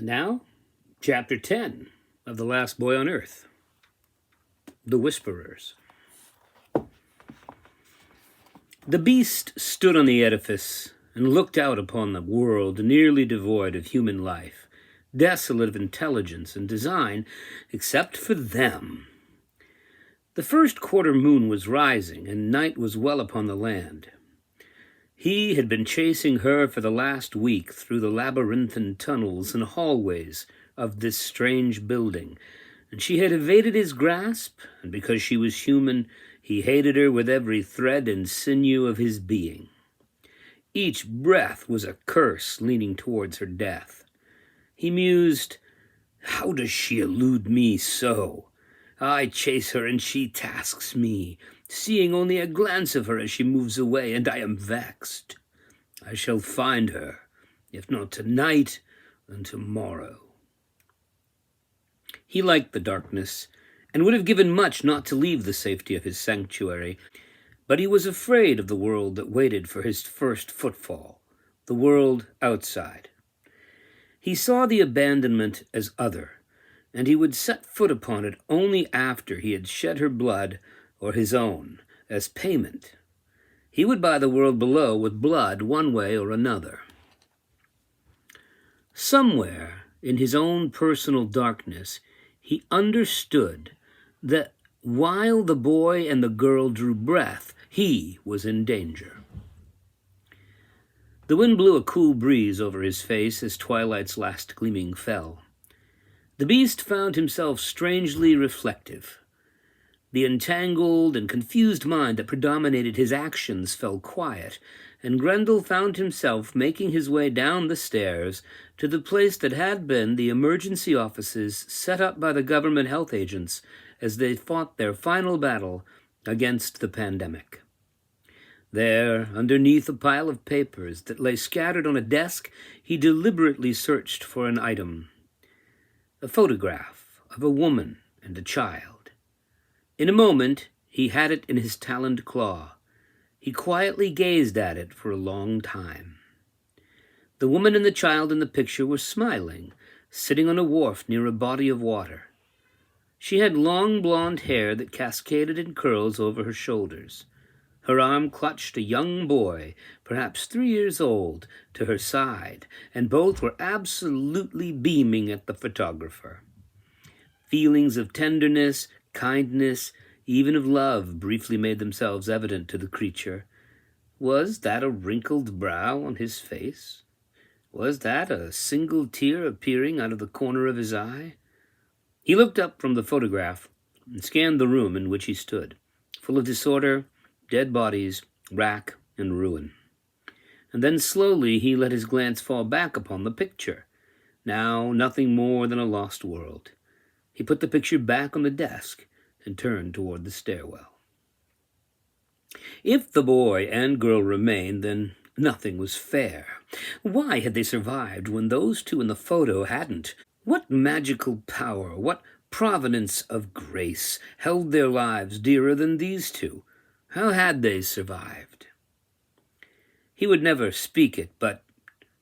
And now, Chapter 10 of The Last Boy on Earth, The Whisperers. The beast stood on the edifice and looked out upon the world nearly devoid of human life, desolate of intelligence and design, except for them. The first quarter moon was rising, and night was well upon the land. He had been chasing her for the last week through the labyrinthine tunnels and hallways of this strange building, and she had evaded his grasp, and because she was human, he hated her with every thread and sinew of his being. Each breath was a curse leaning towards her death. He mused, "How does she elude me so? I chase her and she tasks me, seeing only a glance of her as she moves away, and I am vexed. I shall find her, if not tonight, then tomorrow." He liked the darkness, and would have given much not to leave the safety of his sanctuary, but he was afraid of the world that waited for his first footfall, the world outside. He saw the abandonment as other, and he would set foot upon it only after he had shed her blood or his own, as payment. He would buy the world below with blood one way or another. Somewhere in his own personal darkness, he understood that while the boy and the girl drew breath, he was in danger. The wind blew a cool breeze over his face as twilight's last gleaming fell. The beast found himself strangely reflective. The entangled and confused mind that predominated his actions fell quiet, and Grendel found himself making his way down the stairs to the place that had been the emergency offices set up by the government health agents as they fought their final battle against the pandemic. There, underneath a pile of papers that lay scattered on a desk, he deliberately searched for an item. A photograph of a woman and a child. In a moment, he had it in his taloned claw. He quietly gazed at it for a long time. The woman and the child in the picture were smiling, sitting on a wharf near a body of water. She had long blonde hair that cascaded in curls over her shoulders. Her arm clutched a young boy, perhaps 3 years old, to her side, and both were absolutely beaming at the photographer. Feelings of tenderness, kindness, even of love briefly made themselves evident to the creature. Was that a wrinkled brow on his face? Was that a single tear appearing out of the corner of his eye? He looked up from the photograph and scanned the room in which he stood, full of disorder, dead bodies, wrack, and ruin. And then slowly he let his glance fall back upon the picture, now nothing more than a lost world. He put the picture back on the desk and turned toward the stairwell. If the boy and girl remained, then nothing was fair. Why had they survived when those two in the photo hadn't? What magical power, what provenance of grace held their lives dearer than these two? How had they survived? He would never speak it, but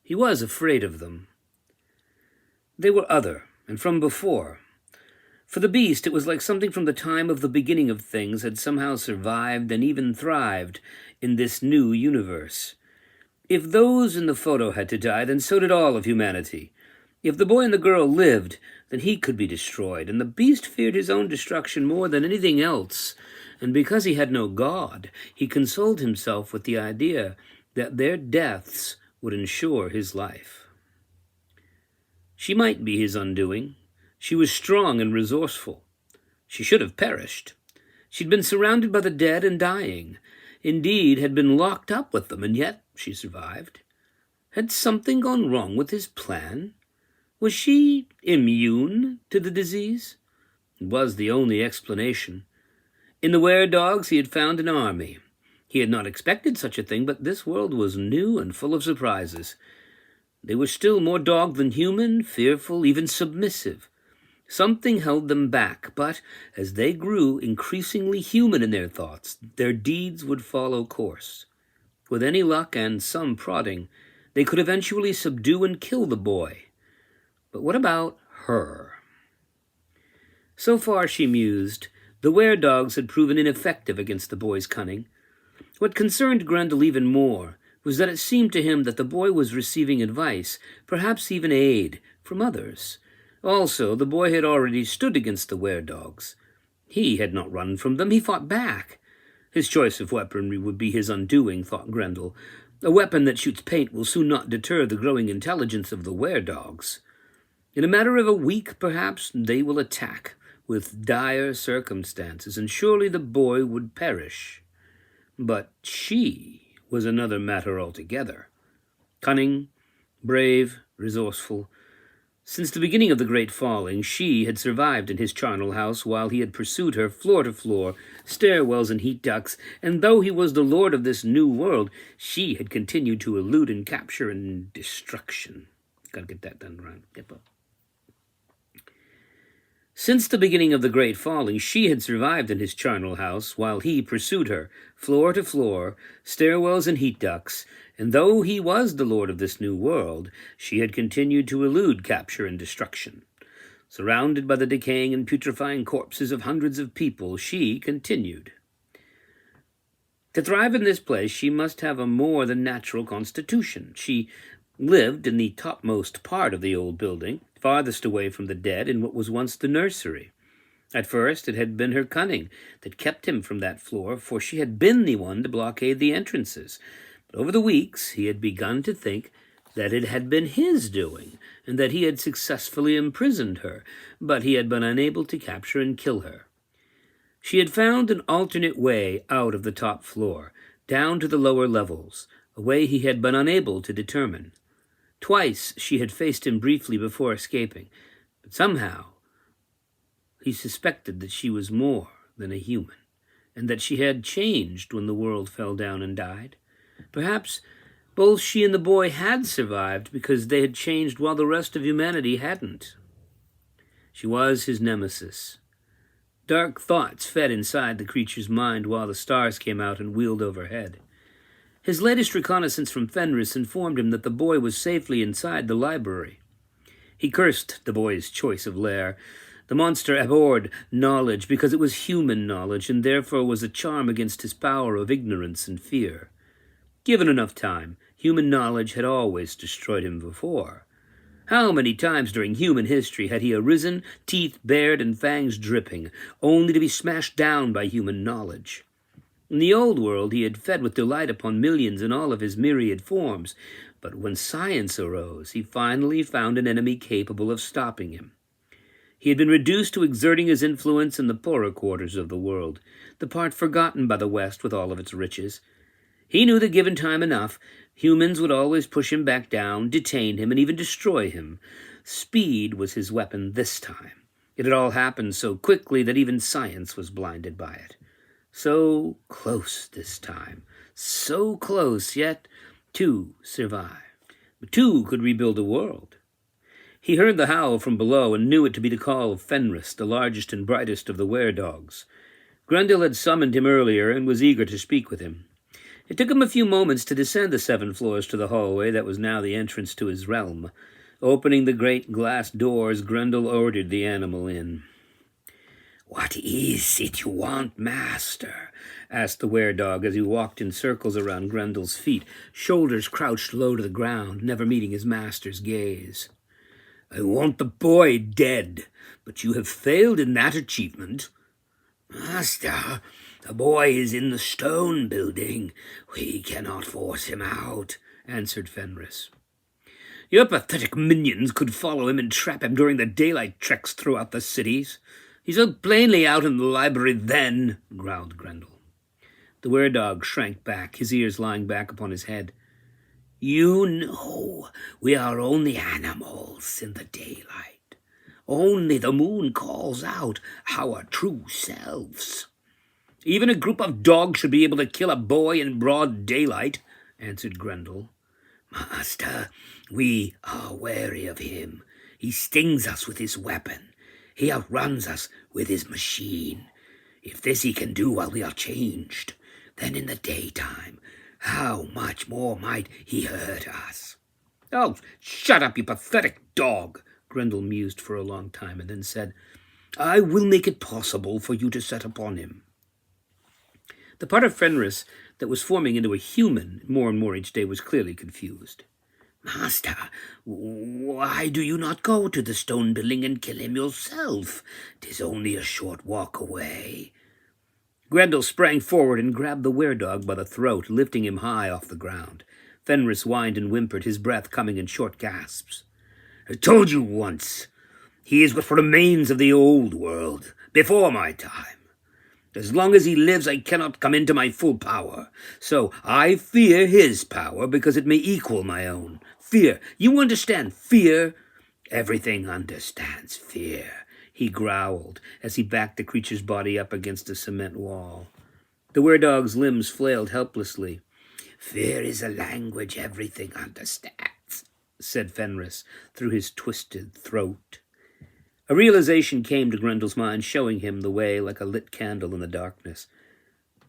he was afraid of them. They were other, and from before. For the beast, it was like something from the time of the beginning of things had somehow survived and even thrived in this new universe. If those in the photo had to die, then so did all of humanity. If the boy and the girl lived, then he could be destroyed, and the beast feared his own destruction more than anything else. And because he had no God, he consoled himself with the idea that their deaths would ensure his life. She might be his undoing. She was strong and resourceful. She should have perished. She'd been surrounded by the dead and dying. Indeed, had been locked up with them, and yet she survived. Had something gone wrong with his plan? Was she immune to the disease? It was the only explanation. In the were-dogs he had found an army. He had not expected such a thing, but this world was new and full of surprises. They were still more dog than human, fearful, even submissive. Something held them back, but as they grew increasingly human in their thoughts, their deeds would follow course. With any luck and some prodding, they could eventually subdue and kill the boy. But what about her? So far, she mused, the were-dogs had proven ineffective against the boy's cunning. What concerned Grendel even more was that it seemed to him that the boy was receiving advice, perhaps even aid, from others. Also, the boy had already stood against the were-dogs. He had not run from them, he fought back. His choice of weaponry would be his undoing, thought Grendel. A weapon that shoots paint will soon not deter the growing intelligence of the were-dogs. In a matter of a week, perhaps, they will attack, with dire circumstances, and surely the boy would perish. But she was another matter altogether. Cunning, brave, resourceful. Since the beginning of the Great Falling, she had survived in his charnel house while he had pursued her floor to floor, stairwells and heat ducts, and though he was the lord of this new world, she had continued to elude and capture and destruction. Gotta get that done right. Yep. Since the beginning of the Great Falling, she had survived in his charnel house while he pursued her, floor to floor, stairwells and heat ducts, and though he was the lord of this new world, she had continued to elude capture and destruction. Surrounded by the decaying and putrefying corpses of hundreds of people, she continued. To thrive in this place, she must have a more than natural constitution. She lived in the topmost part of the old building, farthest away from the dead in what was once the nursery. At first it had been her cunning that kept him from that floor, for she had been the one to blockade the entrances. But over the weeks he had begun to think that it had been his doing, and that he had successfully imprisoned her, but he had been unable to capture and kill her. She had found an alternate way out of the top floor, down to the lower levels, a way he had been unable to determine. Twice she had faced him briefly before escaping, but somehow he suspected that she was more than a human, and that she had changed when the world fell down and died. Perhaps both she and the boy had survived because they had changed while the rest of humanity hadn't. She was his nemesis. Dark thoughts fed inside the creature's mind while the stars came out and wheeled overhead. His latest reconnaissance from Fenris informed him that the boy was safely inside the library. He cursed the boy's choice of lair. The monster abhorred knowledge because it was human knowledge, and therefore was a charm against his power of ignorance and fear. Given enough time, human knowledge had always destroyed him before. How many times during human history had he arisen, teeth bared and fangs dripping, only to be smashed down by human knowledge? In the old world he had fed with delight upon millions in all of his myriad forms, but when science arose, he finally found an enemy capable of stopping him. He had been reduced to exerting his influence in the poorer quarters of the world, the part forgotten by the West with all of its riches. He knew that given time enough, humans would always push him back down, detain him, and even destroy him. Speed was his weapon this time. It had all happened so quickly that even science was blinded by it. So close this time, so close, yet two survived. But two could rebuild the world. He heard the howl from below and knew it to be the call of Fenris, the largest and brightest of the were-dogs. Grendel had summoned him earlier and was eager to speak with him. It took him a few moments to descend the 7 floors to the hallway that was now the entrance to his realm. Opening the great glass doors, Grendel ordered the animal in. "What is it you want, master?" asked the were-dog as he walked in circles around Grendel's feet, shoulders crouched low to the ground, never meeting his master's gaze. "I want the boy dead, but you have failed in that achievement." "Master, the boy is in the stone building. We cannot force him out," answered Fenris. "Your pathetic minions could follow him and trap him during the daylight treks throughout the cities. He's so plainly out in the library then," growled Grendel. The were-dog shrank back, his ears lying back upon his head. "You know we are only animals in the daylight. Only the moon calls out our true selves." "Even a group of dogs should be able to kill a boy in broad daylight," answered Grendel. "Master, we are wary of him. He stings us with his weapon. He outruns us with his machine. If this he can do while we are changed, then in the daytime, how much more might he hurt us?" "Oh, shut up, you pathetic dog," Grendel mused for a long time and then said, "I will make it possible for you to set upon him." The part of Fenris that was forming into a human more and more each day was clearly confused. "Master, why do you not go to the stone building and kill him yourself? 'Tis only a short walk away." Grendel sprang forward and grabbed the were-dog by the throat, lifting him high off the ground. Fenris whined and whimpered, his breath coming in short gasps. "I told you once, he is what remains of the old world, before my time. As long as he lives, I cannot come into my full power. So I fear his power because it may equal my own. Fear. You understand fear? Everything understands fear," he growled as he backed the creature's body up against a cement wall. The were-dog's limbs flailed helplessly. "Fear is a language everything understands," said Fenris through his twisted throat. A realization came to Grendel's mind, showing him the way like a lit candle in the darkness.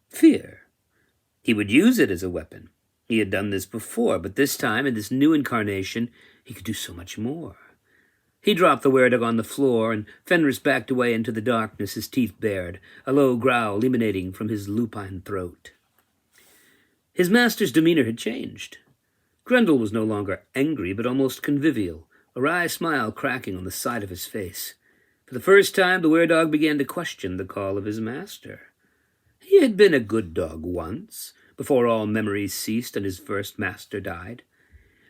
Fear. He would use it as a weapon. He had done this before, but this time, in this new incarnation, he could do so much more. He dropped the were-dog on the floor, and Fenris backed away into the darkness, his teeth bared, a low growl emanating from his lupine throat. His master's demeanor had changed. Grendel was no longer angry, but almost convivial, a wry smile cracking on the side of his face. For the first time, the were-dog began to question the call of his master. He had been a good dog once, before all memories ceased and his first master died.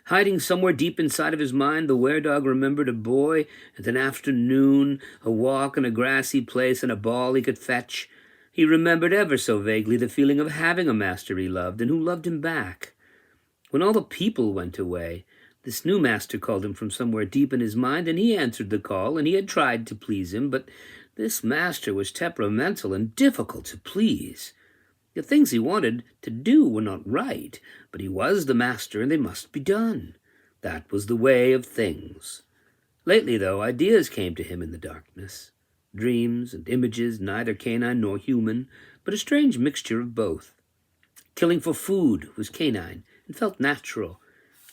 Hiding somewhere deep inside of his mind, the were-dog remembered a boy and an afternoon, a walk in a grassy place and a ball he could fetch. He remembered ever so vaguely the feeling of having a master he loved and who loved him back. When all the people went away, this new master called him from somewhere deep in his mind, and he answered the call, and he had tried to please him, but this master was temperamental and difficult to please. The things he wanted to do were not right, but he was the master, and they must be done. That was the way of things. Lately, though, ideas came to him in the darkness. Dreams and images, neither canine nor human, but a strange mixture of both. Killing for food was canine and felt natural.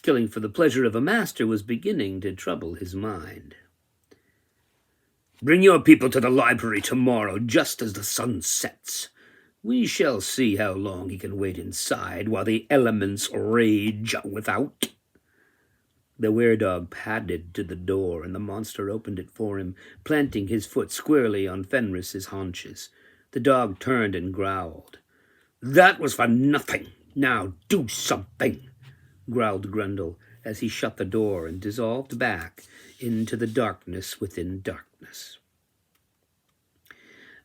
Killing for the pleasure of a master was beginning to trouble his mind. "Bring your people to the library tomorrow, just as the sun sets. We shall see how long he can wait inside while the elements rage without." The were-dog padded to the door, and the monster opened it for him, planting his foot squarely on Fenris's haunches. The dog turned and growled. "That was for nothing. Now do something," growled Grendel as he shut the door and dissolved back into the darkness within darkness.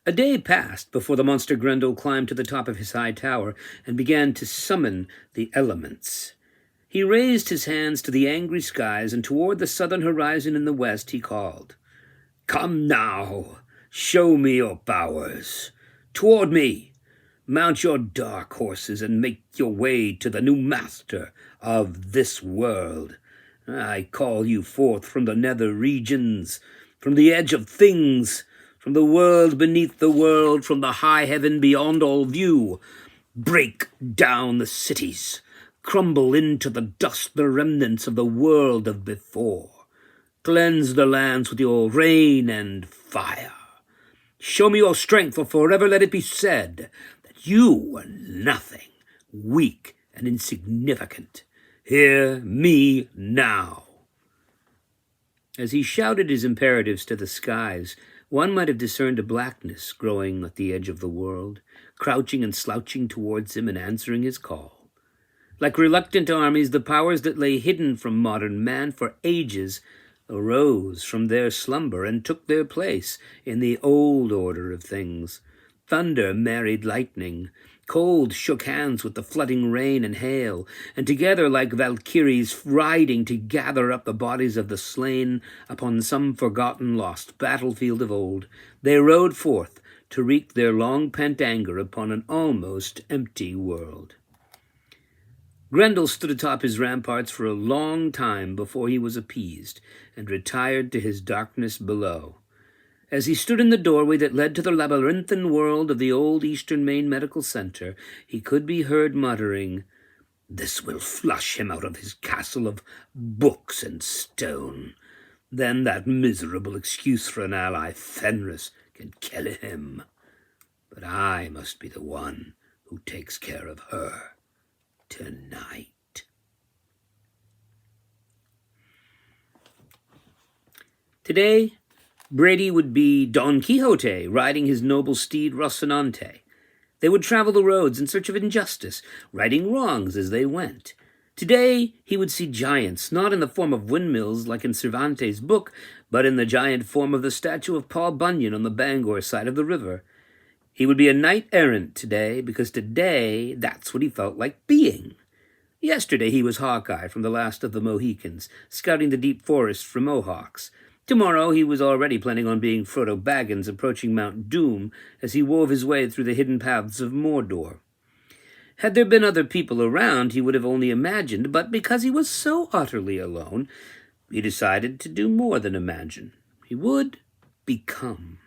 A day passed before the monster Grendel climbed to the top of his high tower and began to summon the elements. He raised his hands to the angry skies, and toward the southern horizon in the west he called, "Come now, show me your powers. Toward me, mount your dark horses and make your way to the new master of this world. I call you forth from the nether regions, from the edge of things, from the world beneath the world, from the high heaven beyond all view. Break down the cities, crumble into the dust the remnants of the world of before. Cleanse the lands with your rain and fire. Show me your strength, for forever let it be said that you were nothing, weak and insignificant. Hear me now." As he shouted his imperatives to the skies, one might have discerned a blackness growing at the edge of the world, crouching and slouching towards him and answering his call. Like reluctant armies, the powers that lay hidden from modern man for ages arose from their slumber and took their place in the old order of things. Thunder married lightning. Cold shook hands with the flooding rain and hail, and together like Valkyries riding to gather up the bodies of the slain upon some forgotten lost battlefield of old, they rode forth to wreak their long-pent anger upon an almost empty world. Grendel stood atop his ramparts for a long time before he was appeased, and retired to his darkness below. As he stood in the doorway that led to the labyrinthine world of the old Eastern Maine Medical Center, he could be heard muttering, "This will flush him out of his castle of books and stone. Then that miserable excuse for an ally, Fenris, can kill him. But I must be the one who takes care of her tonight. Today, Brady would be Don Quixote, riding his noble steed Rocinante. They would travel the roads in search of injustice, righting wrongs as they went. Today, he would see giants, not in the form of windmills like in Cervantes' book, but in the giant form of the statue of Paul Bunyan on the Bangor side of the river. He would be a knight-errant today, because today, that's what he felt like being. Yesterday, he was Hawkeye from the Last of the Mohicans, scouting the deep forest for Mohawks. Tomorrow, he was already planning on being Frodo Baggins approaching Mount Doom as he wove his way through the hidden paths of Mordor. Had there been other people around, he would have only imagined, but because he was so utterly alone, he decided to do more than imagine. He would become.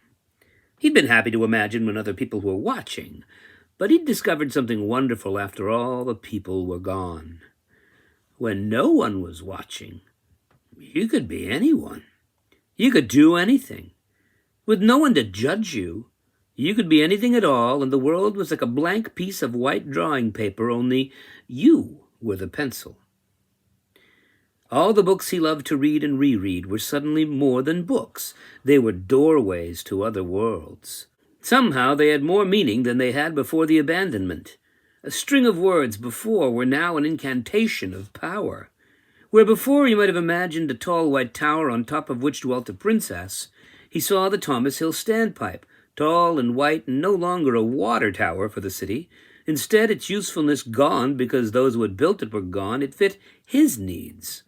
He'd been happy to imagine when other people were watching, but he'd discovered something wonderful after all the people were gone. When no one was watching, you could be anyone. You could do anything. With no one to judge you, you could be anything at all, and the world was like a blank piece of white drawing paper, only you were the pencil. All the books he loved to read and reread were suddenly more than books. They were doorways to other worlds. Somehow they had more meaning than they had before the abandonment. A string of words before were now an incantation of power. Where before you might have imagined a tall white tower on top of which dwelt a princess, he saw the Thomas Hill Standpipe, tall and white and no longer a water tower for the city. Instead, its usefulness gone because those who had built it were gone. It fit his needs.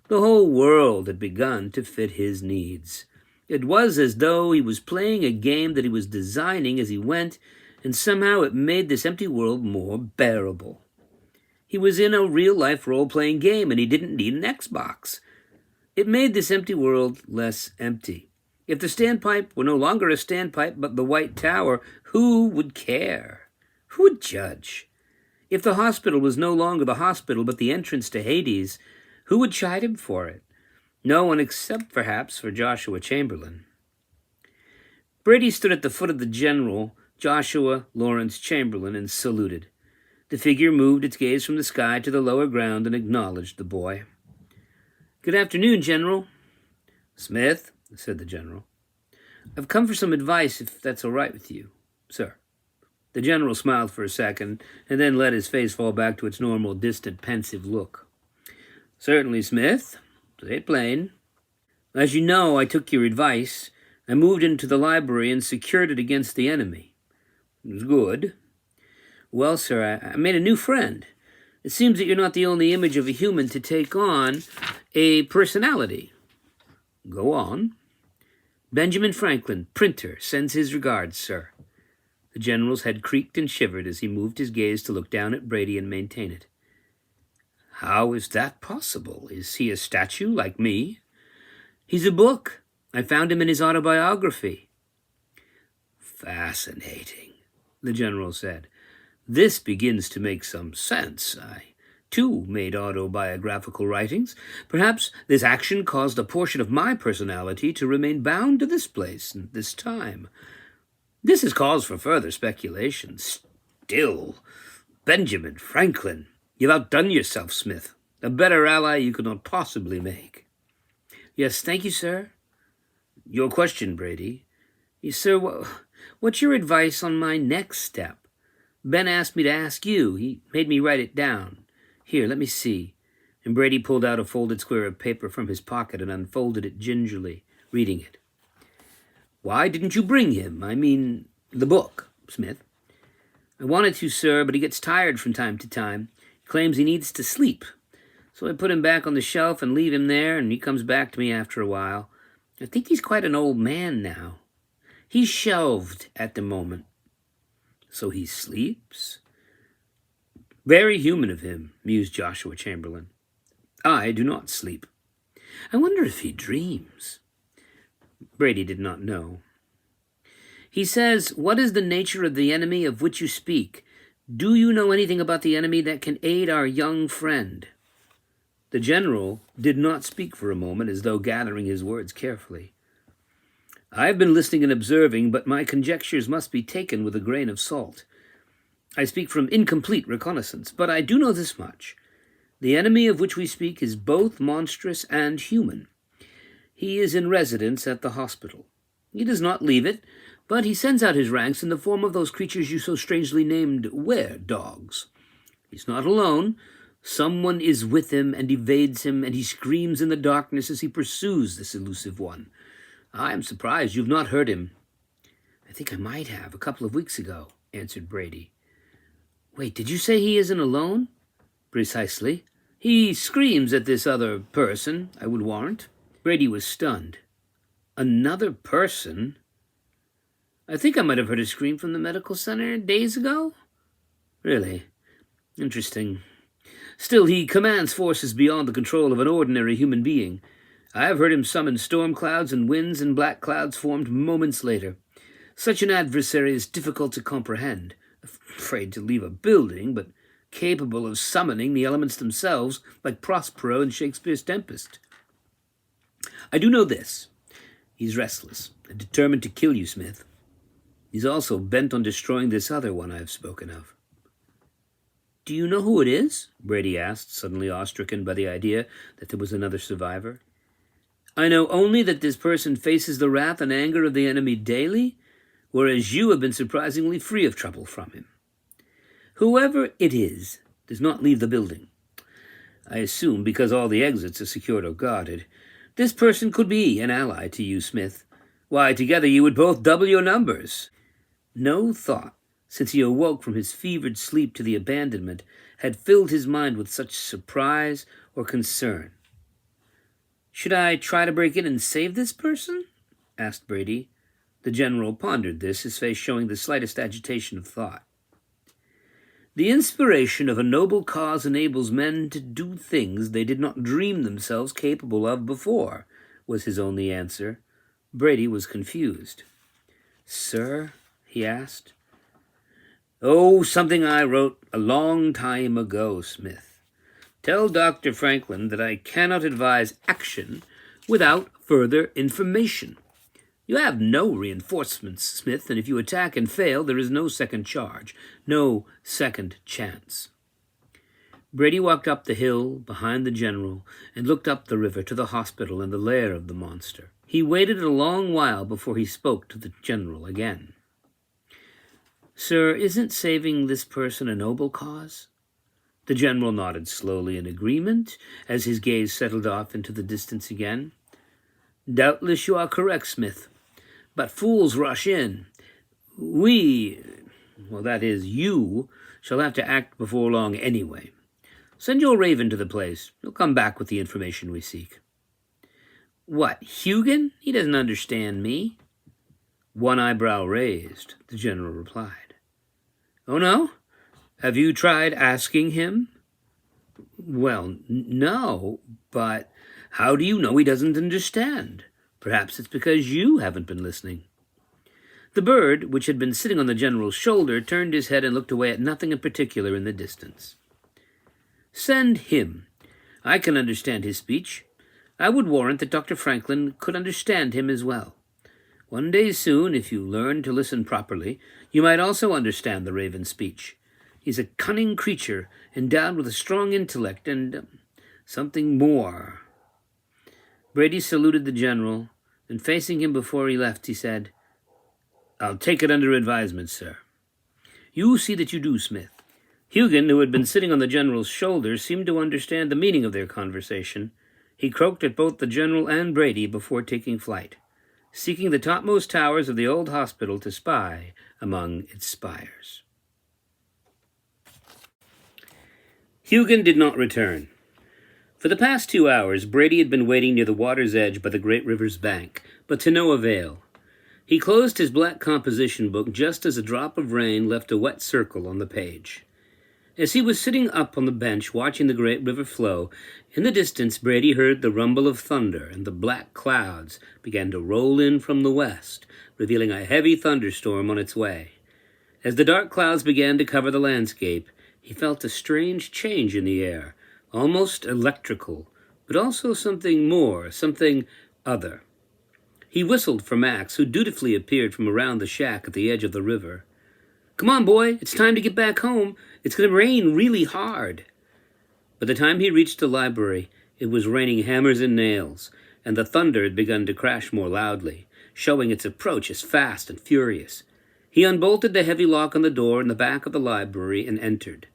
The whole world had begun to fit his needs. It was as though he was playing a game that he was designing as he went, and somehow it made this empty world more bearable. He was in a real-life role-playing game, and he didn't need an Xbox. It made this empty world less empty. If the standpipe were no longer a standpipe but the white tower, who would care? Who would judge? If the hospital was no longer the hospital but the entrance to Hades, who would chide him for it? No one except, perhaps, for Joshua Chamberlain. Brady stood at the foot of the general, Joshua Lawrence Chamberlain, and saluted. The figure moved its gaze from the sky to the lower ground and acknowledged the boy. "Good afternoon, General." "Smith," said the general, "I've come for some advice, if that's all right with you, sir." The general smiled for a second, and then let his face fall back to its normal, distant, pensive look. "Certainly, Smith. Say it plain." "As you know, I took your advice. I moved into the library and secured it against the enemy." "It was good." "Well, sir, I made a new friend. It seems that you're not the only image of a human to take on a personality." "Go on." "Benjamin Franklin, printer, sends his regards, sir." The general's head creaked and shivered as he moved his gaze to look down at Brady and maintain it. "How is that possible? Is he a statue like me?" "He's a book. I found him in his autobiography." "Fascinating," the general said. "This begins to make some sense. I, too, made autobiographical writings. Perhaps this action caused a portion of my personality to remain bound to this place and this time. This is cause for further speculation. Still, Benjamin Franklin, you've outdone yourself, Smith. A better ally you could not possibly make." "Yes, thank you, sir." "Your question, Brady." "Yes, sir, what's your advice on my next step? Ben asked me to ask you. He made me write it down. Here, let me see." And Brady pulled out a folded square of paper from his pocket and unfolded it gingerly, reading it. "Why didn't you bring him? I mean, the book, Smith." "I wanted to, sir, but he gets tired from time to time. He claims he needs to sleep. So I put him back on the shelf and leave him there, and he comes back to me after a while. I think he's quite an old man now. He's shelved at the moment." "So he sleeps?" "Very human of him," mused Joshua Chamberlain. "I do not sleep. I wonder if he dreams." Brady did not know. "He says, 'What is the nature of the enemy of which you speak? Do you know anything about the enemy that can aid our young friend?'" The general did not speak for a moment, as though gathering his words carefully. "I have been listening and observing, but my conjectures must be taken with a grain of salt. I speak from incomplete reconnaissance, but I do know this much. The enemy of which we speak is both monstrous and human. He is in residence at the hospital. He does not leave it, but he sends out his ranks in the form of those creatures you so strangely named were-dogs. He's not alone. Someone is with him and evades him, and he screams in the darkness as he pursues this elusive one. I am surprised you've not heard him." "I think I might have, a couple of weeks ago," answered Brady. "Wait, did you say he isn't alone?" "Precisely. He screams at this other person, I would warrant." Brady was stunned. "Another person? I think I might have heard a scream from the medical center days ago." "Really? Interesting. Still, he commands forces beyond the control of an ordinary human being. I have heard him summon storm clouds and winds, and black clouds formed moments later. Such an adversary is difficult to comprehend, afraid to leave a building, but capable of summoning the elements themselves, like Prospero in Shakespeare's Tempest. I do know this. He's restless and determined to kill you, Smith. He's also bent on destroying this other one I have spoken of." "Do you know who it is?" Brady asked, suddenly awe-stricken by the idea that there was another survivor. "I know only that this person faces the wrath and anger of the enemy daily, whereas you have been surprisingly free of trouble from him. Whoever it is does not leave the building. I assume because all the exits are secured or guarded. This person could be an ally to you, Smith. Why, together you would both double your numbers." No thought, since he awoke from his fevered sleep to the abandonment, had filled his mind with such surprise or concern. "Should I try to break in and save this person?" asked Brady. The general pondered this, his face showing the slightest agitation of thought. "The inspiration of a noble cause enables men to do things they did not dream themselves capable of before," was his only answer. Brady was confused. "Sir?" he asked. "Oh, something I wrote a long time ago, Smith. Tell Dr. Franklin that I cannot advise action without further information. You have no reinforcements, Smith, and if you attack and fail, there is no second charge, no second chance." Brady walked up the hill behind the general and looked up the river to the hospital and the lair of the monster. He waited a long while before he spoke to the general again. "Sir, isn't saving this person a noble cause?" The general nodded slowly in agreement as his gaze settled off into the distance again. "Doubtless you are correct, Smith. But fools rush in. That is, you, shall have to act before long anyway. Send your raven to the place. He'll come back with the information we seek." "What, Hugin? He doesn't understand me." One eyebrow raised, the general replied. "Oh, no? Have you tried asking him?" "Well, no, but how do you know he doesn't understand? Perhaps it's because you haven't been listening." The bird, which had been sitting on the general's shoulder, turned his head and looked away at nothing in particular in the distance. "Send him. I can understand his speech. I would warrant that Dr. Franklin could understand him as well. One day soon, if you learn to listen properly, you might also understand the raven's speech. He's a cunning creature, endowed with a strong intellect and something more." Brady saluted the general, and facing him before he left, he said, "I'll take it under advisement, sir." "You see that you do, Smith." Hugin, who had been sitting on the general's shoulder, seemed to understand the meaning of their conversation. He croaked at both the general and Brady before taking flight, seeking the topmost towers of the old hospital to spy among its spires. Hugin did not return. For the past 2 hours, Brady had been waiting near the water's edge by the great river's bank, but to no avail. He closed his black composition book just as a drop of rain left a wet circle on the page. As he was sitting up on the bench watching the great river flow, in the distance Brady heard the rumble of thunder, and the black clouds began to roll in from the west, revealing a heavy thunderstorm on its way. As the dark clouds began to cover the landscape, he felt a strange change in the air, almost electrical, but also something more, something other. He whistled for Max, who dutifully appeared from around the shack at the edge of the river. "Come on, boy, it's time to get back home. It's going to rain really hard." By the time he reached the library, it was raining hammers and nails, and the thunder had begun to crash more loudly, showing its approach as fast and furious. He unbolted the heavy lock on the door in the back of the library and entered.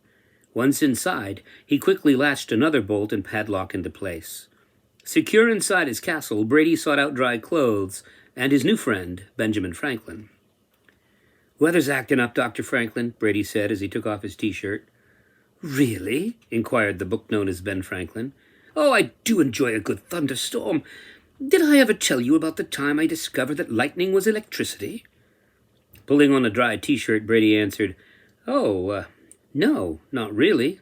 Once inside, he quickly latched another bolt and padlock into place. Secure inside his castle, Brady sought out dry clothes and his new friend, Benjamin Franklin. "Weather's acting up, Dr. Franklin," Brady said as he took off his T-shirt. "Really?" inquired the book known as Ben Franklin. "Oh, I do enjoy a good thunderstorm. Did I ever tell you about the time I discovered that lightning was electricity?" Pulling on a dry T-shirt, Brady answered, No, not really."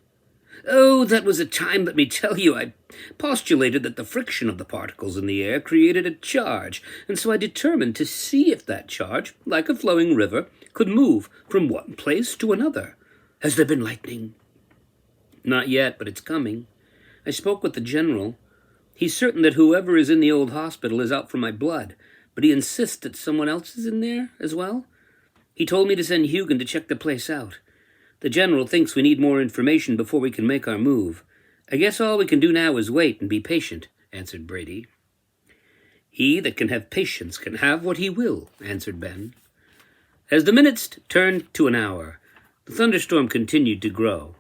"Oh, that was a time, let me tell you. I postulated that the friction of the particles in the air created a charge, and so I determined to see if that charge, like a flowing river, could move from one place to another. Has there been lightning?" "Not yet, but it's coming. I spoke with the general. He's certain that whoever is in the old hospital is out for my blood, but he insists that someone else is in there as well. He told me to send Hugan to check the place out. The general thinks we need more information before we can make our move. I guess all we can do now is wait and be patient," answered Brady. "He that can have patience can have what he will," answered Ben. As the minutes turned to an hour, the thunderstorm continued to grow.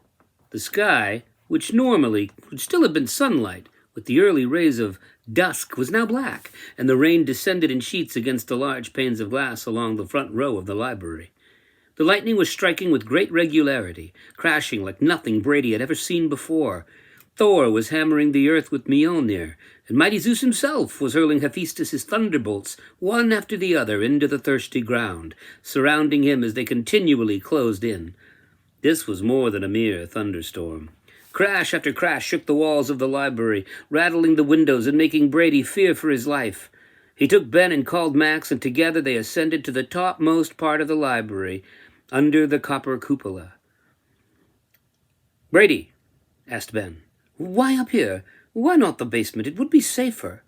The sky, which normally would still have been sunlight with the early rays of dusk, was now black, and the rain descended in sheets against the large panes of glass along the front row of the library. The lightning was striking with great regularity, crashing like nothing Brady had ever seen before. Thor was hammering the earth with Mjolnir, and mighty Zeus himself was hurling Hephaestus' thunderbolts, one after the other, into the thirsty ground, surrounding him as they continually closed in. This was more than a mere thunderstorm. Crash after crash shook the walls of the library, rattling the windows and making Brady fear for his life. He took Ben and called Max, and together they ascended to the topmost part of the library, under the copper cupola. "Brady," asked Ben, "why up here? Why not the basement? It would be safer."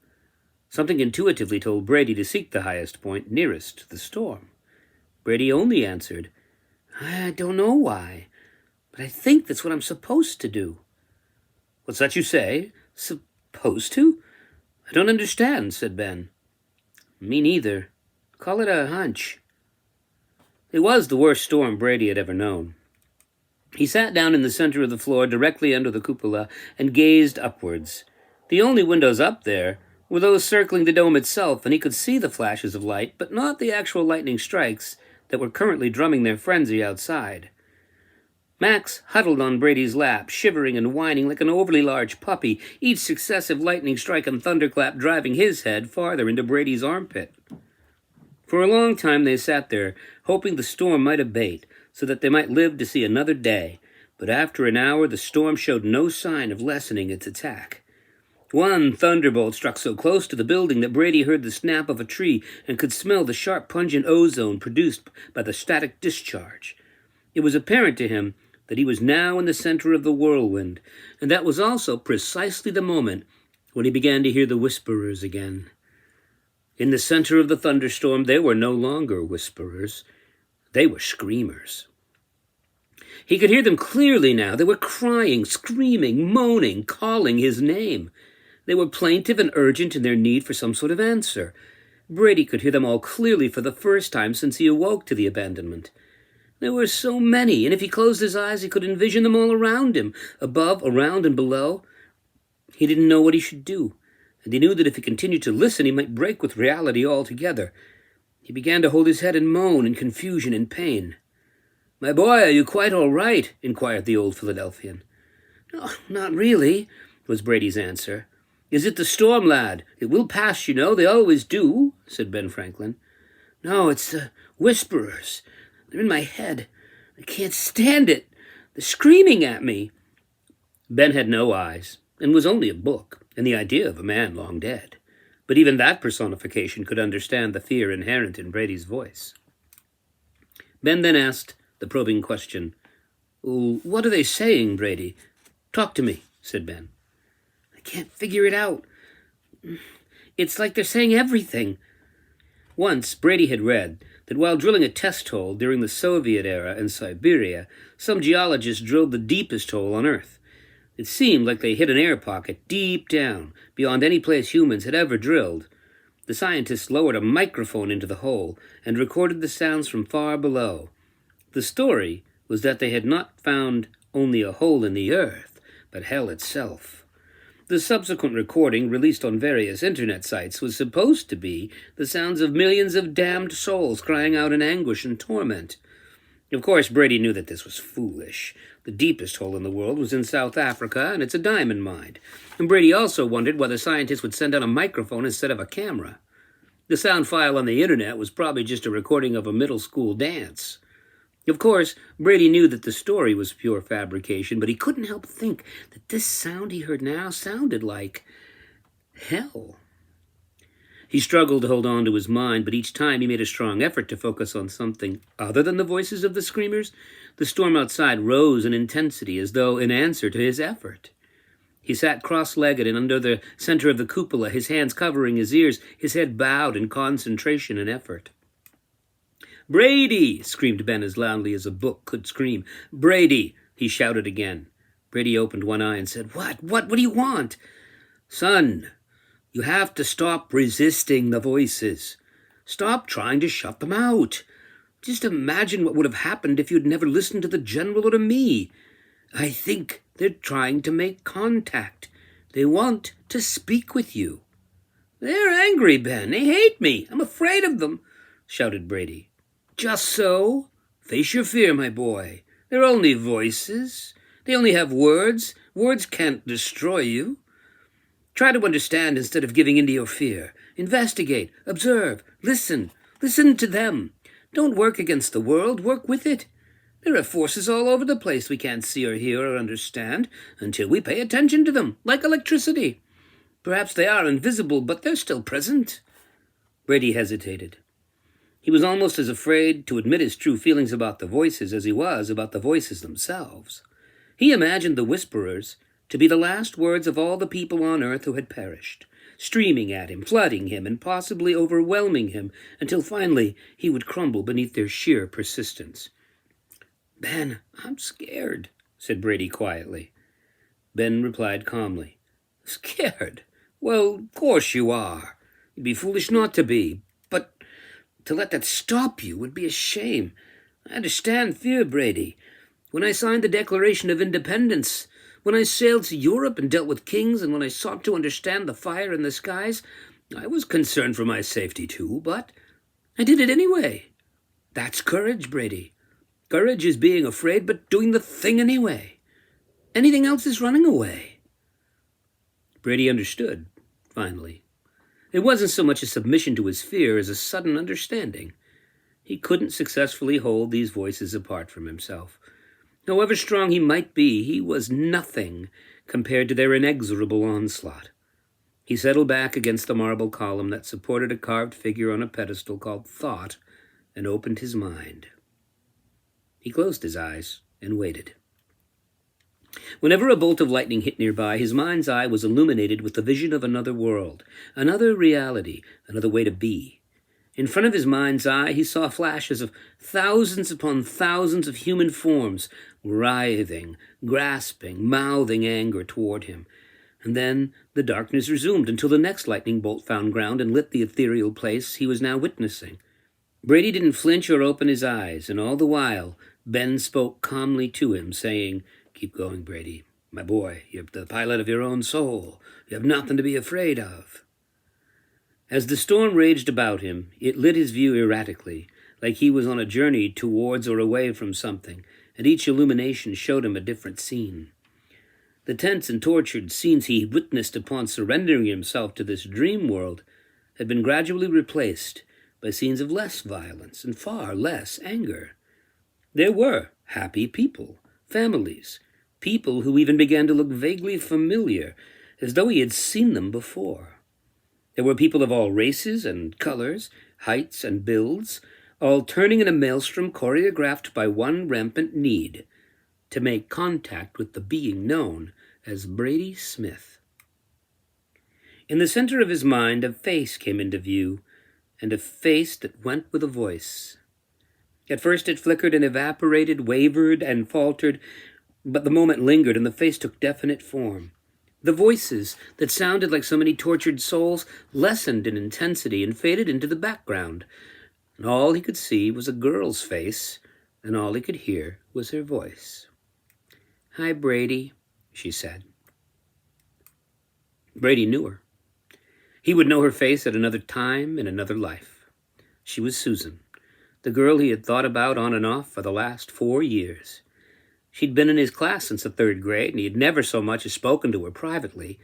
Something intuitively told Brady to seek the highest point nearest to the storm. Brady only answered, "I don't know why, but I think that's what I'm supposed to do." "What's that you say? Supposed to? I don't understand," said Ben. "Me neither. Call it a hunch." It was the worst storm Brady had ever known. He sat down in the center of the floor, directly under the cupola, and gazed upwards. The only windows up there were those circling the dome itself, and he could see the flashes of light, but not the actual lightning strikes that were currently drumming their frenzy outside. Max huddled on Brady's lap, shivering and whining like an overly large puppy, each successive lightning strike and thunderclap driving his head farther into Brady's armpit. For a long time they sat there, hoping the storm might abate, so that they might live to see another day, but after an hour the storm showed no sign of lessening its attack. One thunderbolt struck so close to the building that Brady heard the snap of a tree and could smell the sharp, pungent ozone produced by the static discharge. It was apparent to him that he was now in the center of the whirlwind, and that was also precisely the moment when he began to hear the whisperers again. In the center of the thunderstorm, they were no longer whisperers. They were screamers. He could hear them clearly now. They were crying, screaming, moaning, calling his name. They were plaintive and urgent in their need for some sort of answer. Brady could hear them all clearly for the first time since he awoke to the abandonment. There were so many, and if he closed his eyes, he could envision them all around him, above, around, and below. He didn't know what he should do, and he knew that if he continued to listen, he might break with reality altogether. He began to hold his head and moan in confusion and pain. "My boy, are you quite all right?" inquired the old Philadelphian. "No, not really," was Brady's answer. "Is it the storm, lad? It will pass, you know. They always do," said Ben Franklin. "No, it's the whisperers. They're in my head. I can't stand it. They're screaming at me." Ben had no eyes, and was only a book, and the idea of a man long dead. But even that personification could understand the fear inherent in Brady's voice. Ben then asked the probing question, "What are they saying, Brady? Talk to me." said Ben. "I can't figure it out. It's like they're saying everything." Once, Brady had read that while drilling a test hole during the Soviet era in Siberia, some geologists drilled the deepest hole on Earth. It seemed like they hit an air pocket deep down, beyond any place humans had ever drilled. The scientists lowered a microphone into the hole and recorded the sounds from far below. The story was that they had not found only a hole in the earth, but hell itself. The subsequent recording, released on various internet sites, was supposed to be the sounds of millions of damned souls crying out in anguish and torment. Of course, Brady knew that this was foolish. The deepest hole in the world was in South Africa, and it's a diamond mine. And Brady also wondered whether scientists would send out a microphone instead of a camera. The sound file on the internet was probably just a recording of a middle school dance. Of course, Brady knew that the story was pure fabrication, but he couldn't help think that this sound he heard now sounded like hell. He struggled to hold on to his mind, but each time he made a strong effort to focus on something other than the voices of the screamers. The storm outside rose in intensity as though in answer to his effort. He sat cross-legged and under the center of the cupola, his hands covering his ears, his head bowed in concentration and effort. "Brady!" screamed Ben as loudly as a book could scream. "Brady!" he shouted again. Brady opened one eye and said, What do you want?" "Son, you have to stop resisting the voices. Stop trying to shut them out. Just imagine what would have happened if you'd never listened to the General or to me. I think they're trying to make contact. They want to speak with you." "They're angry, Ben. They hate me. I'm afraid of them," shouted Brady. "Just so. Face your fear, my boy. They're only voices. They only have words. Words can't destroy you. Try to understand instead of giving in to your fear. Investigate, observe, listen. Listen to them. Don't work against the world. Work with it. There are forces all over the place we can't see or hear or understand until we pay attention to them, like electricity. Perhaps they are invisible, but they're still present." Brady hesitated. He was almost as afraid to admit his true feelings about the voices as he was about the voices themselves. He imagined the whisperers to be the last words of all the people on earth who had perished, streaming at him, flooding him, and possibly overwhelming him, until finally he would crumble beneath their sheer persistence. "Ben, I'm scared," said Brady quietly. Ben replied calmly, "Scared? Well, of course you are. You'd be foolish not to be. But to let that stop you would be a shame. I understand fear, Brady. When I signed the Declaration of Independence, when I sailed to Europe and dealt with kings, and when I sought to understand the fire in the skies, I was concerned for my safety too, but I did it anyway. That's courage, Brady. Courage is being afraid, but doing the thing anyway. Anything else is running away." Brady understood, finally. It wasn't so much a submission to his fear as a sudden understanding. He couldn't successfully hold these voices apart from himself. However strong he might be, he was nothing compared to their inexorable onslaught. He settled back against the marble column that supported a carved figure on a pedestal called Thought and opened his mind. He closed his eyes and waited. Whenever a bolt of lightning hit nearby, his mind's eye was illuminated with the vision of another world, another reality, another way to be. In front of his mind's eye, he saw flashes of thousands upon thousands of human forms, writhing, grasping, mouthing anger toward him. And then the darkness resumed until the next lightning bolt found ground and lit the ethereal place he was now witnessing. Brady didn't flinch or open his eyes, and all the while Ben spoke calmly to him, saying, "Keep going, Brady. My boy, you're the pilot of your own soul. You have nothing to be afraid of." As the storm raged about him, it lit his view erratically, like he was on a journey towards or away from something, and each illumination showed him a different scene. The tense and tortured scenes he witnessed upon surrendering himself to this dream world had been gradually replaced by scenes of less violence and far less anger. There were happy people, families, people who even began to look vaguely familiar, as though he had seen them before. There were people of all races and colors, heights and builds, all turning in a maelstrom choreographed by one rampant need, to make contact with the being known as Brady Smith. In the center of his mind, a face came into view, and a face that went with a voice. At first it flickered and evaporated, wavered and faltered, but the moment lingered and the face took definite form. The voices that sounded like so many tortured souls lessened in intensity and faded into the background, and all he could see was a girl's face, and all he could hear was her voice. "Hi, Brady," she said. Brady knew her. He would know her face at another time in another life. She was Susan, the girl he had thought about on and off for the last 4 years. She'd been in his class since the 3rd grade, and he had never so much as spoken to her privately.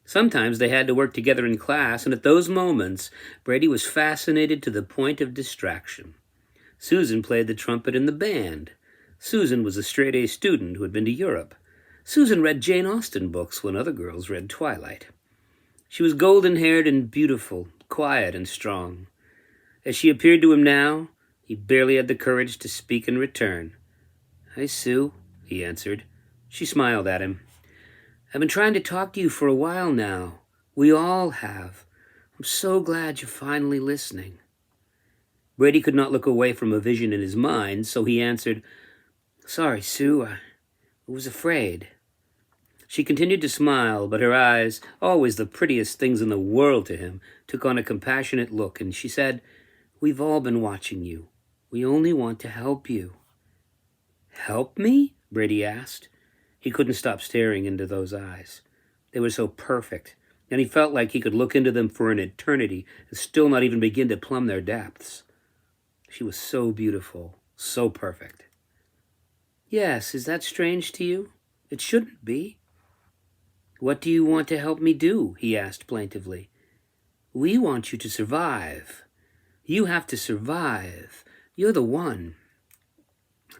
Sometimes they had to work together in class, and at those moments, Brady was fascinated to the point of distraction. Susan played the trumpet in the band. Susan was a straight-A student who had been to Europe. Susan read Jane Austen books when other girls read Twilight. She was golden-haired and beautiful, quiet and strong. As she appeared to him now, he barely had the courage to speak in return. "Hi, Sue," he answered. She smiled at him. "I've been trying to talk to you for a while now. We all have. I'm so glad you're finally listening." Brady could not look away from a vision in his mind, so he answered, "Sorry, Sue, I was afraid." She continued to smile, but her eyes, always the prettiest things in the world to him, took on a compassionate look, and she said, "We've all been watching you. We only want to help you." "Help me?" Brady asked. He couldn't stop staring into those eyes. They were so perfect, and he felt like he could look into them for an eternity and still not even begin to plumb their depths. She was so beautiful, so perfect. "Yes, is that strange to you? It shouldn't be." "What do you want to help me do?" he asked plaintively. "We want you to survive. You have to survive. You're the one."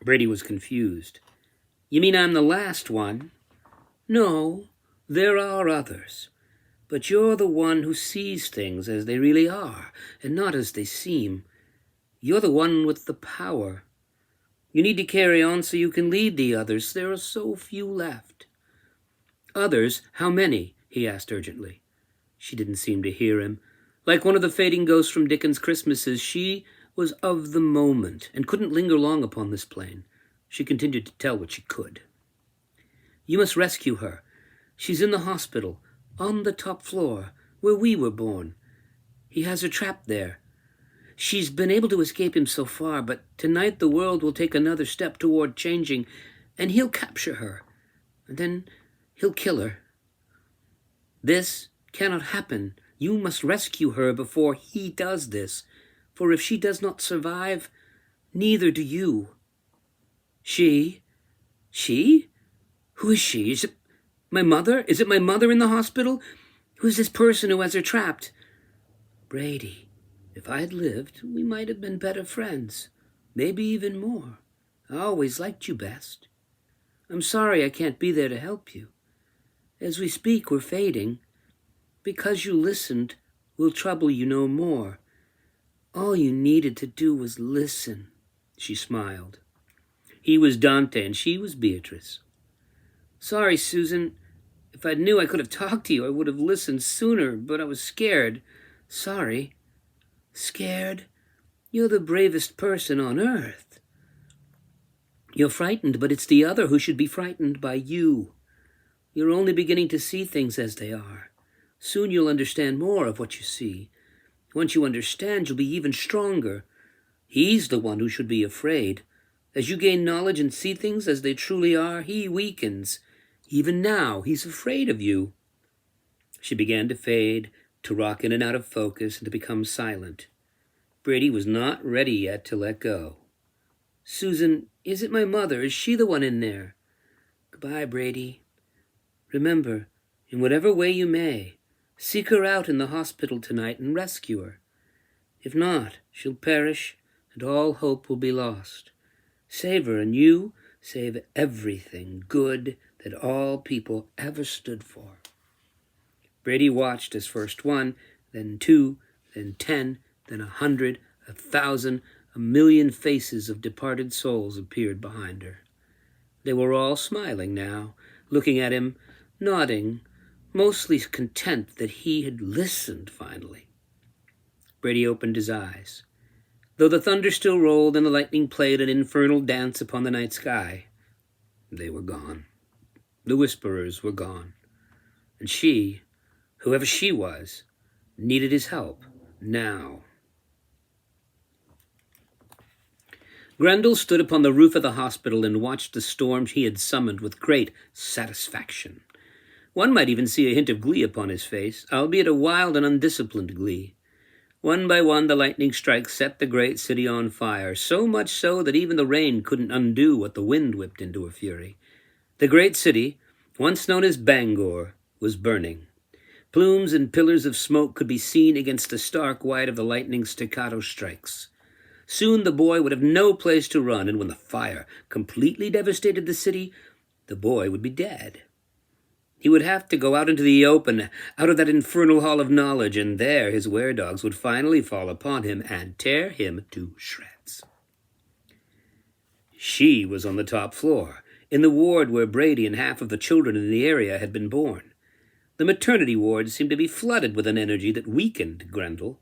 Brady was confused. "You mean I'm the last one?" "No, there are others. But you're the one who sees things as they really are, and not as they seem. You're the one with the power. You need to carry on so you can lead the others. There are so few left." "Others? How many?" he asked urgently. She didn't seem to hear him. Like one of the fading ghosts from Dickens' Christmases, she was of the moment and couldn't linger long upon this plane. She continued to tell what she could. "You must rescue her. She's in the hospital, on the top floor, where we were born. He has her trapped there. She's been able to escape him so far, but tonight the world will take another step toward changing, and he'll capture her, and then he'll kill her. This cannot happen. You must rescue her before he does this, for if she does not survive, neither do you." She? Who is she? Is it my mother? Is it my mother in the hospital? Who is this person who has her trapped?" "Brady, if I had lived, we might have been better friends. Maybe even more. I always liked you best. I'm sorry I can't be there to help you. As we speak, we're fading. Because you listened, we'll trouble you no more. All you needed to do was listen." She smiled. He was Dante and she was Beatrice. "Sorry, Susan. If I knew I could have talked to you, I would have listened sooner, but I was scared. Sorry." "Scared? You're the bravest person on earth." "You're frightened, but it's the other who should be frightened by you. You're only beginning to see things as they are. Soon you'll understand more of what you see. Once you understand, you'll be even stronger. He's the one who should be afraid. As you gain knowledge and see things as they truly are, he weakens. Even now, he's afraid of you." She began to fade, to rock in and out of focus, and to become silent. Brady was not ready yet to let go. "Susan, is it my mother? Is she the one in there?" "Goodbye, Brady. Remember, in whatever way you may, seek her out in the hospital tonight and rescue her. If not, she'll perish, and all hope will be lost. Save her, and you save everything good that all people ever stood for." Brady watched as first 1, then 2, then 10, then 100, 1,000, 1,000,000 faces of departed souls appeared behind her. They were all smiling now, looking at him, nodding, mostly content that he had listened finally. Brady opened his eyes. Though the thunder still rolled and the lightning played an infernal dance upon the night sky, they were gone. The whisperers were gone. And she, whoever she was, needed his help now. Grendel stood upon the roof of the hospital and watched the storm he had summoned with great satisfaction. One might even see a hint of glee upon his face, albeit a wild and undisciplined glee. One by one the lightning strikes set the great city on fire, so much so that even the rain couldn't undo what the wind whipped into a fury. The great city, once known as Bangor, was burning. Plumes and pillars of smoke could be seen against the stark white of the lightning's staccato strikes. Soon the boy would have no place to run, and when the fire completely devastated the city, the boy would be dead. He would have to go out into the open, out of that infernal hall of knowledge, and there his weredogs would finally fall upon him and tear him to shreds. She was on the top floor, in the ward where Brady and half of the children in the area had been born. The maternity ward seemed to be flooded with an energy that weakened Grendel.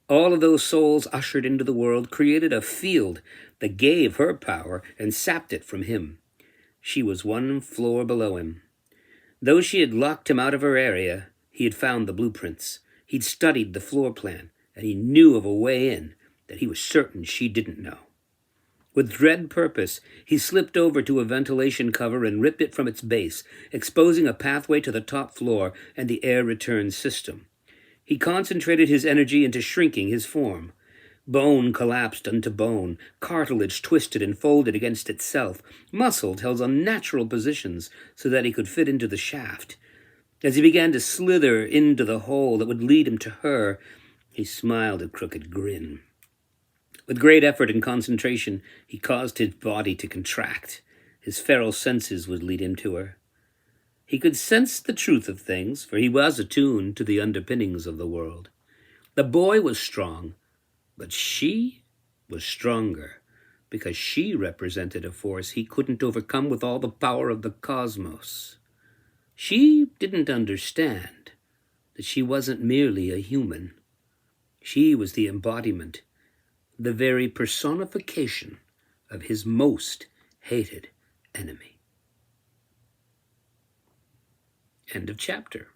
All of those souls ushered into the world created a field that gave her power and sapped it from him. She was one floor below him. Though she had locked him out of her area, he had found the blueprints. He'd studied the floor plan, and he knew of a way in that he was certain she didn't know. With dread purpose, he slipped over to a ventilation cover and ripped it from its base, exposing a pathway to the top floor and the air return system. He concentrated his energy into shrinking his form. Bone collapsed unto bone, cartilage twisted and folded against itself, muscle held unnatural positions so that he could fit into the shaft. As he began to slither into the hole that would lead him to her, he smiled a crooked grin. With great effort and concentration, he caused his body to contract. His feral senses would lead him to her. He could sense the truth of things, for he was attuned to the underpinnings of the world. The boy was strong, but she was stronger, because she represented a force he couldn't overcome with all the power of the cosmos. She didn't understand that she wasn't merely a human. She was the embodiment, the very personification of his most hated enemy. End of chapter.